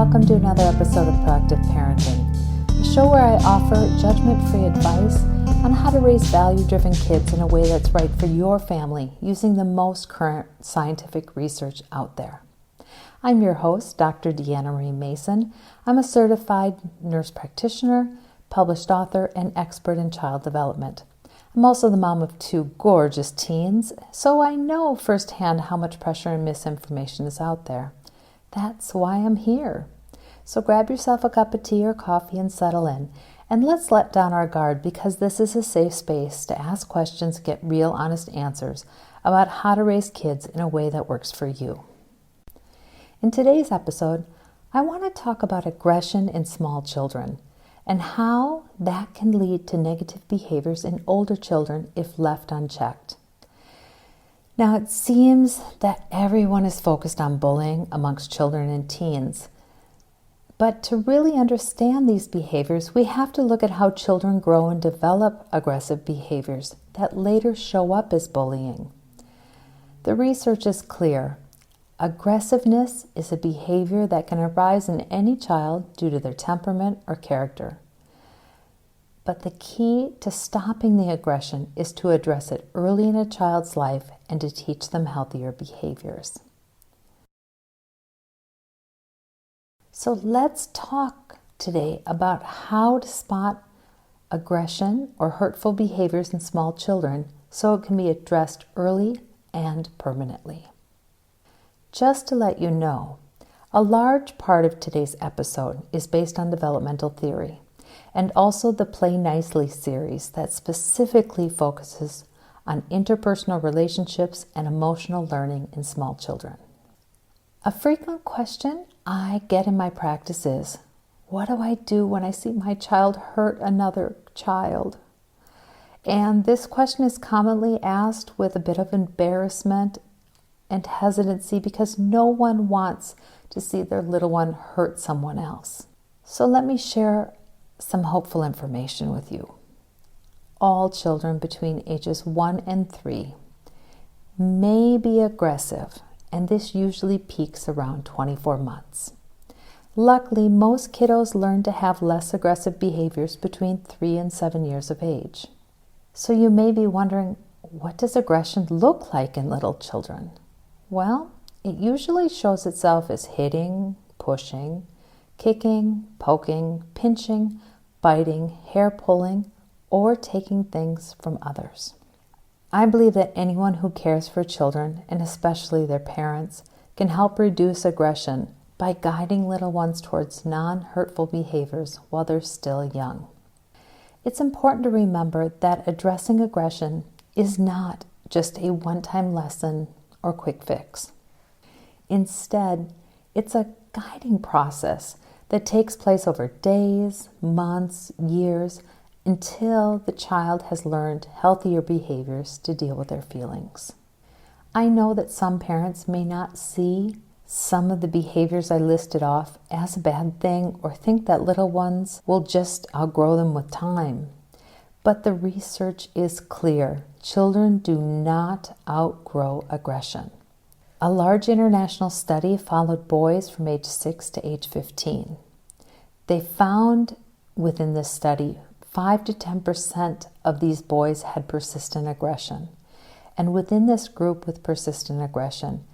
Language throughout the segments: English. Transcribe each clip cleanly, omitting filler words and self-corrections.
welcome to another episode of Proactive Parenting, a show where I offer judgment-free advice on how to raise value-driven kids in a way that's right for your family using the most current scientific research out there. I'm your host, Dr. Deanna Marie Mason. I'm a certified nurse practitioner, published author, and expert in child development. I'm also the mom of two gorgeous teens, so I know firsthand how much pressure and misinformation is out there. That's why I'm here. So grab yourself a cup of tea or coffee and settle in. And let's let down our guard, because this is a safe space to ask questions and get real, honest answers about how to raise kids in a way that works for you. In today's episode, I want to talk about aggression in small children and how that can lead to negative behaviors in older children if left unchecked. Now, it seems that everyone is focused on bullying amongst children and teens. But to really understand these behaviors, we have to look at how children grow and develop aggressive behaviors that later show up as bullying. The research is clear. Aggressiveness is a behavior that can arise in any child due to their temperament or character. But the key to stopping the aggression is to address it early in a child's life and to teach them healthier behaviors. So let's talk today about how to spot aggression or hurtful behaviors in small children so it can be addressed early and permanently. Just to let you know, a large part of today's episode is based on developmental theory and also the Play Nicely series that specifically focuses on interpersonal relationships and emotional learning in small children. A frequent question I get in my practice is, what do I do when I see my child hurt another child? And this question is commonly asked with a bit of embarrassment and hesitancy because no one wants to see their little one hurt someone else. So let me share some hopeful information with you. All children between ages 1 and 3 may be aggressive, and this usually peaks around 24 months. Luckily, most kiddos learn to have less aggressive behaviors between 3 and 7 years of age. So you may be wondering, what does aggression look like in little children? Well, it usually shows itself as hitting, pushing, kicking, poking, pinching, biting, hair pulling, or taking things from others. I believe that anyone who cares for children, and especially their parents, can help reduce aggression by guiding little ones towards non-hurtful behaviors while they're still young. It's important to remember that addressing aggression is not just a one-time lesson or quick fix. Instead, it's a guiding process that takes place over days, months, years, until the child has learned healthier behaviors to deal with their feelings. I know that some parents may not see some of the behaviors I listed off as a bad thing or think that little ones will just outgrow them with time. But the research is clear. Children do not outgrow aggression. A large international study followed boys from age 6 to age 15. They found within this study 5 to 10% of these boys had persistent aggression. And within this group with persistent aggression,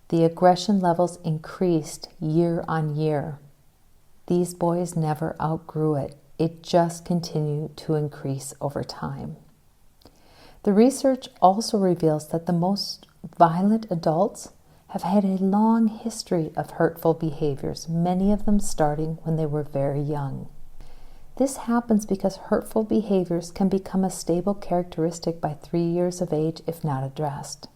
the aggression levels increased year on year. These boys never outgrew it. It just continued to increase over time. The research also reveals that the most violent adults have had a long history of hurtful behaviors, many of them starting when they were very young. This happens because hurtful behaviors can become a stable characteristic by 3 years of age if not addressed.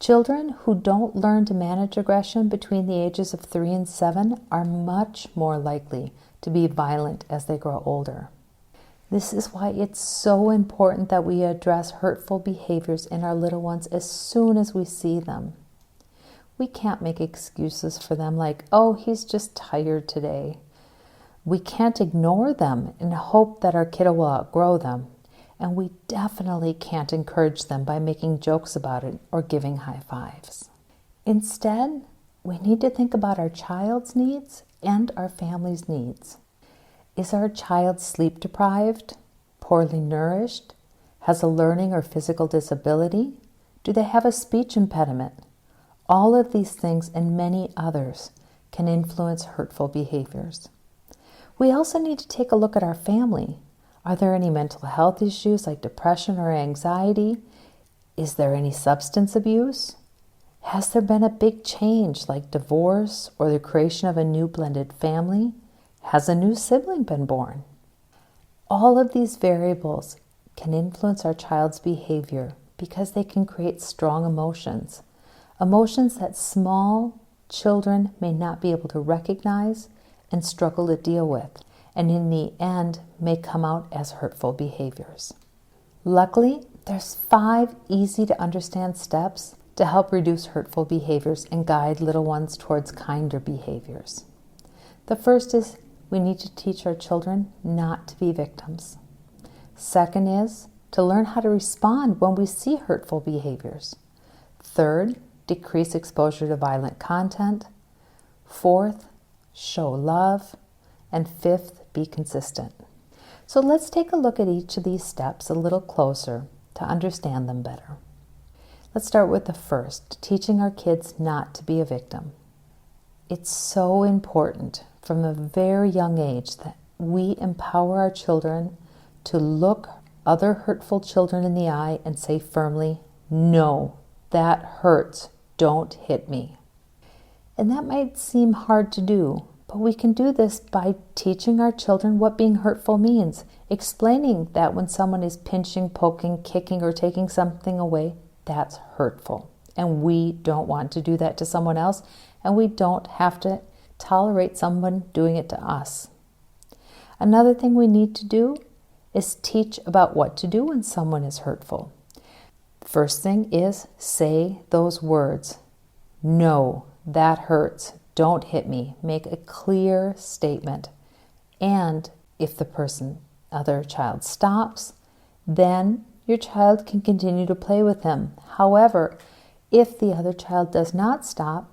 Children who don't learn to manage aggression between the ages of 3 and 7 are much more likely to be violent as they grow older. This is why it's so important that we address hurtful behaviors in our little ones as soon as we see them. We can't make excuses for them like, oh, he's just tired today. We can't ignore them and hope that our kiddo will outgrow them. And we definitely can't encourage them by making jokes about it or giving high fives. Instead, we need to think about our child's needs and our family's needs. Is our child sleep deprived, poorly nourished, has a learning or physical disability? Do they have a speech impediment? All of these things and many others can influence hurtful behaviors. We also need to take a look at our family. Are there any mental health issues like depression or anxiety? Is there any substance abuse? Has there been a big change like divorce or the creation of a new blended family? Has a new sibling been born? All of these variables can influence our child's behavior because they can create strong emotions. Emotions that small children may not be able to recognize and struggle to deal with, and in the end may come out as hurtful behaviors. Luckily, there's 5 easy to understand steps to help reduce hurtful behaviors and guide little ones towards kinder behaviors. The first is we need to teach our children not to be victims. Second is to learn how to respond when we see hurtful behaviors. Third, decrease exposure to violent content. Fourth, show love. And fifth, be consistent. So let's take a look at each of these steps a little closer to understand them better. Let's start with the first, teaching our kids not to be a victim. It's so important from a very young age that we empower our children to look other hurtful children in the eye and say firmly, "No, that hurts. Don't hit me." And that might seem hard to do, but we can do this by teaching our children what being hurtful means, explaining that when someone is pinching, poking, kicking, or taking something away, that's hurtful. And we don't want to do that to someone else, and we don't have to tolerate someone doing it to us. Another thing we need to do is teach about what to do when someone is hurtful. First thing is say those words. "No, that hurts. Don't hit me." Make a clear statement. And if the other child stops, then your child can continue to play with him. However, if the other child does not stop,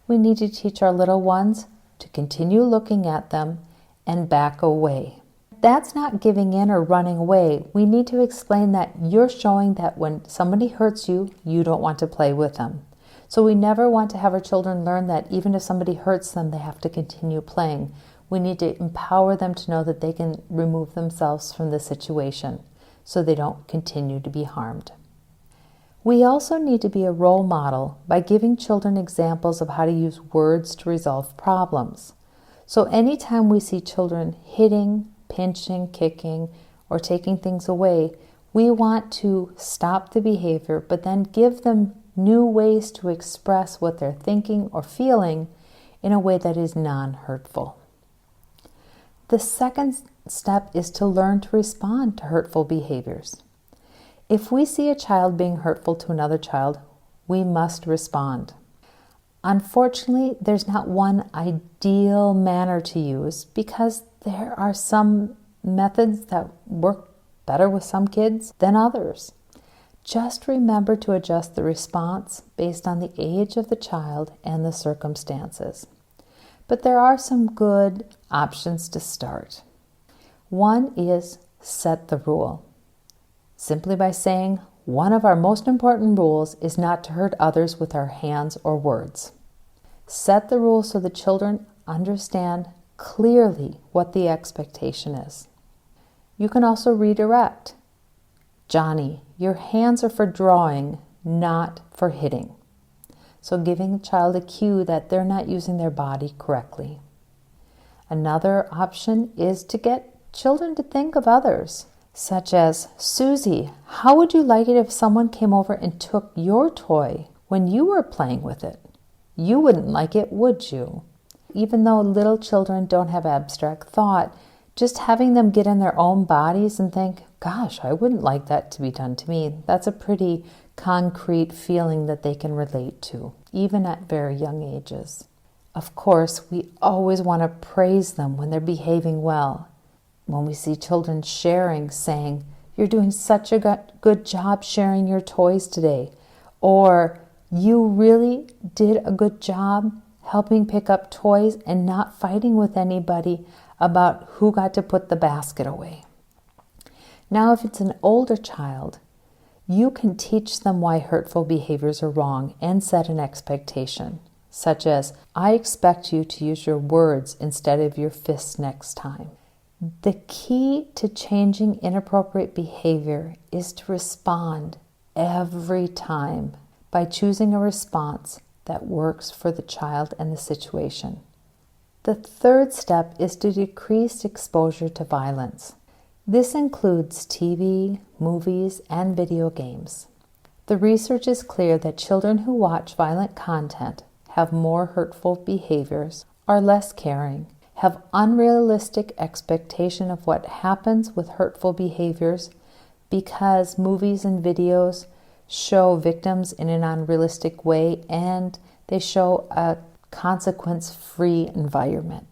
we need to teach our little ones to continue looking at them and back away. That's not giving in or running away. We need to explain that you're showing that when somebody hurts you, you don't want to play with them. So we never want to have our children learn that even if somebody hurts them, they have to continue playing. We need to empower them to know that they can remove themselves from the situation so they don't continue to be harmed. We also need to be a role model by giving children examples of how to use words to resolve problems. So anytime we see children hitting, pinching, kicking, or taking things away, we want to stop the behavior, but then give them new ways to express what they're thinking or feeling in a way that is non-hurtful. The second step is to learn to respond to hurtful behaviors. If we see a child being hurtful to another child, we must respond. Unfortunately, there's not one ideal manner to use because there are some methods that work better with some kids than others. Just remember to adjust the response based on the age of the child and the circumstances. But there are some good options to start. One is set the rule. Simply by saying, one of our most important rules is not to hurt others with our hands or words. Set the rule so the children understand clearly what the expectation is. You can also redirect. "Johnny, your hands are for drawing, not for hitting." So giving the child a cue that they're not using their body correctly. Another option is to get children to think of others, such as, "Susie, how would you like it if someone came over and took your toy when you were playing with it? You wouldn't like it, would you?" Even though little children don't have abstract thought, just having them get in their own bodies and think, "Gosh, I wouldn't like that to be done to me," that's a pretty concrete feeling that they can relate to, even at very young ages. Of course, we always want to praise them when they're behaving well. When we see children sharing, saying, "You're doing such a good job sharing your toys today," or "You really did a good job helping pick up toys, and not fighting with anybody about who got to put the basket away. Now, if it's an older child, you can teach them why hurtful behaviors are wrong and set an expectation, such as, I expect you to use your words instead of your fists next time. The key to changing inappropriate behavior is to respond every time by choosing a response that works for the child and the situation. The third step is to decrease exposure to violence. This includes TV, movies, and video games. The research is clear that children who watch violent content have more hurtful behaviors, are less caring, have unrealistic expectation of what happens with hurtful behaviors because movies and videos show victims in an unrealistic way and they show a consequence-free environment.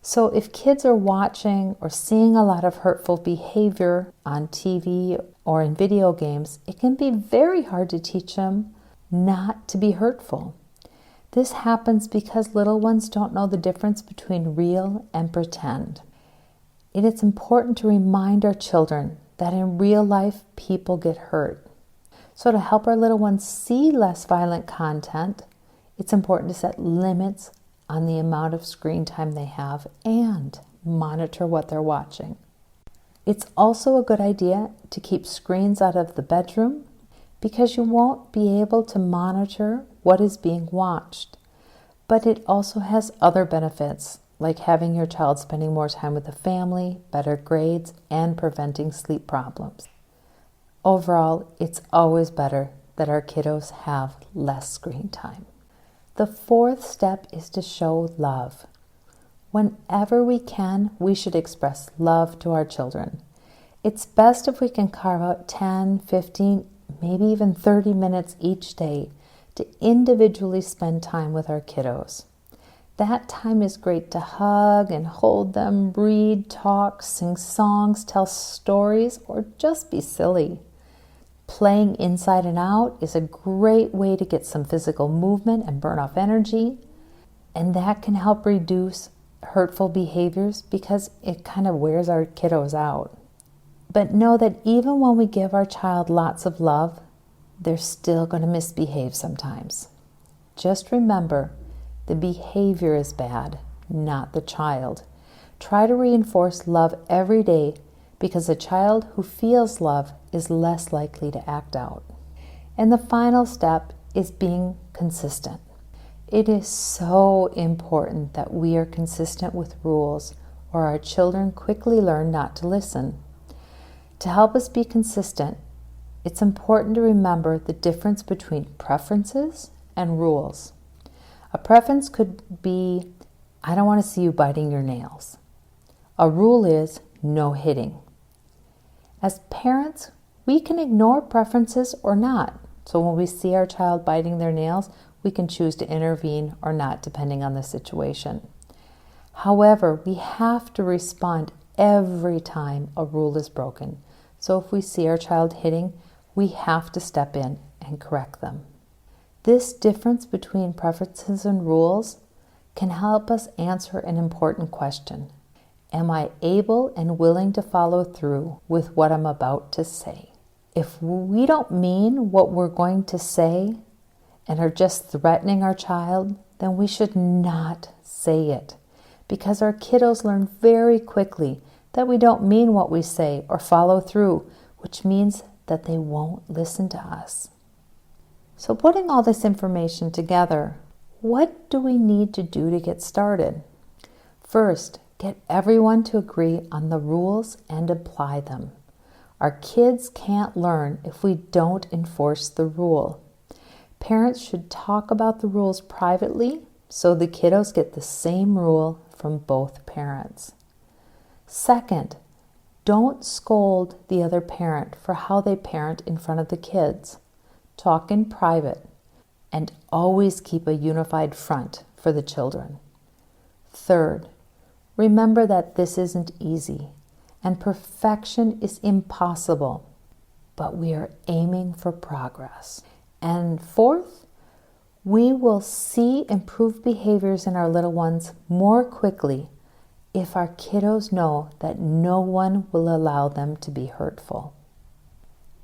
So if kids are watching or seeing a lot of hurtful behavior on TV or in video games, it can be very hard to teach them not to be hurtful. This happens because little ones don't know the difference between real and pretend. And it's important to remind our children that in real life, people get hurt. So to help our little ones see less violent content, it's important to set limits on the amount of screen time they have and monitor what they're watching. It's also a good idea to keep screens out of the bedroom because you won't be able to monitor what is being watched. But it also has other benefits, like having your child spending more time with the family, better grades, and preventing sleep problems. Overall, it's always better that our kiddos have less screen time. The fourth step is to show love. Whenever we can, we should express love to our children. It's best if we can carve out 10, 15, maybe even 30 minutes each day to individually spend time with our kiddos. That time is great to hug and hold them, read, talk, sing songs, tell stories, or just be silly. Playing inside and out is a great way to get some physical movement and burn off energy, and that can help reduce hurtful behaviors because it kind of wears our kiddos out. But know that even when we give our child lots of love, they're still going to misbehave sometimes. Just remember, the behavior is bad, not the child. Try to reinforce love every day because a child who feels love is less likely to act out. And the final step is being consistent. It is so important that we are consistent with rules or our children quickly learn not to listen. To help us be consistent, it's important to remember the difference between preferences and rules. A preference could be, I don't want to see you biting your nails. A rule is no hitting. As parents, we can ignore preferences or not. So when we see our child biting their nails, we can choose to intervene or not, depending on the situation. However, we have to respond every time a rule is broken. So if we see our child hitting, we have to step in and correct them. This difference between preferences and rules can help us answer an important question. Am I able and willing to follow through with what I'm about to say? If we don't mean what we're going to say and are just threatening our child, then we should not say it, because our kiddos learn very quickly that we don't mean what we say or follow through, which means that they won't listen to us. So putting all this information together, what do we need to do to get started? First, get everyone to agree on the rules and apply them. Our kids can't learn if we don't enforce the rule. Parents should talk about the rules privately so the kiddos get the same rule from both parents. Second, don't scold the other parent for how they parent in front of the kids. Talk in private and always keep a unified front for the children. Third, remember that this isn't easy and perfection is impossible, but we are aiming for progress. And fourth, We will see improved behaviors in our little ones more quickly if our kiddos know that no one will allow them to be hurtful.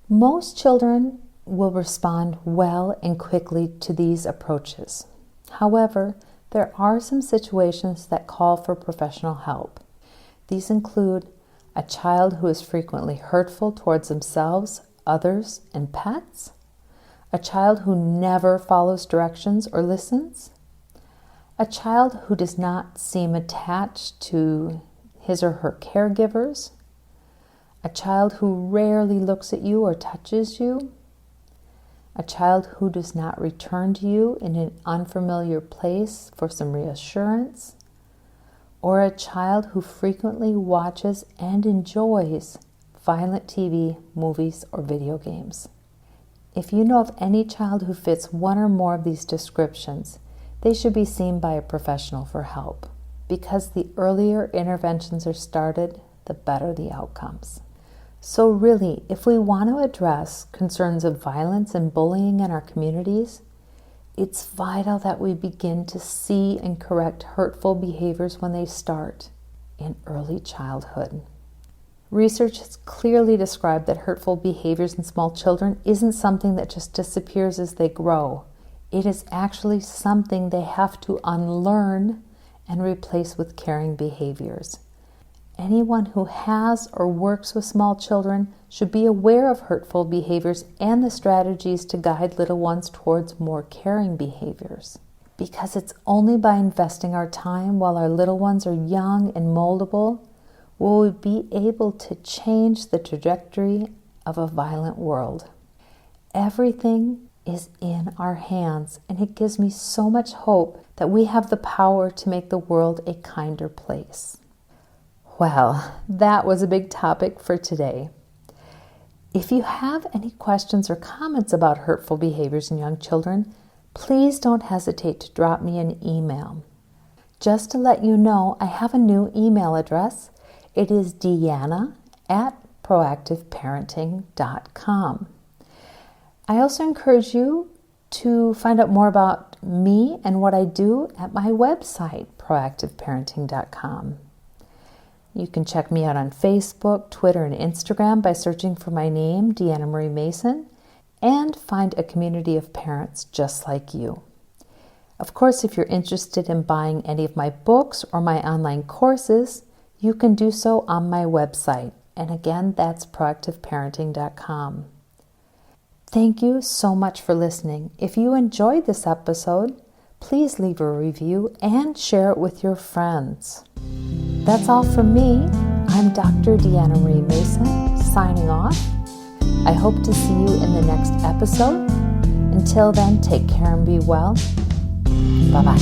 Most children will respond well and quickly to these approaches. However, there are some situations that call for professional help. These include a child who is frequently hurtful towards themselves, others, and pets, a child who never follows directions or listens, a child who does not seem attached to his or her caregivers, a child who rarely looks at you or touches you, a child who does not return to you in an unfamiliar place for some reassurance, or a child who frequently watches and enjoys violent TV, movies, or video games. If you know of any child who fits one or more of these descriptions, they should be seen by a professional for help, because the earlier interventions are started, the better the outcomes. So really, if we want to address concerns of violence and bullying in our communities, it's vital that we begin to see and correct hurtful behaviors when they start in early childhood. Research has clearly described that hurtful behaviors in small children isn't something that just disappears as they grow. It is actually something they have to unlearn and replace with caring behaviors. Anyone who has or works with small children should be aware of hurtful behaviors and the strategies to guide little ones towards more caring behaviors. Because it's only by investing our time while our little ones are young and moldable will we be able to change the trajectory of a violent world. Everything is in our hands, and it gives me so much hope that we have the power to make the world a kinder place. Well, that was a big topic for today. If you have any questions or comments about hurtful behaviors in young children, please don't hesitate to drop me an email. Just to let you know, I have a new email address. It is deanna@proactiveparenting.com. I also encourage you to find out more about me and what I do at my website, proactiveparenting.com. You can check me out on Facebook, Twitter, and Instagram by searching for my name, Deanna Marie Mason, and find a community of parents just like you. Of course, if you're interested in buying any of my books or my online courses, you can do so on my website. And again, that's proactiveparenting.com. Thank you so much for listening. If you enjoyed this episode, please leave a review and share it with your friends. That's all from me. I'm Dr. Deanna Marie Mason, signing off. I hope to see you in the next episode. Until then, take care and be well. Bye-bye.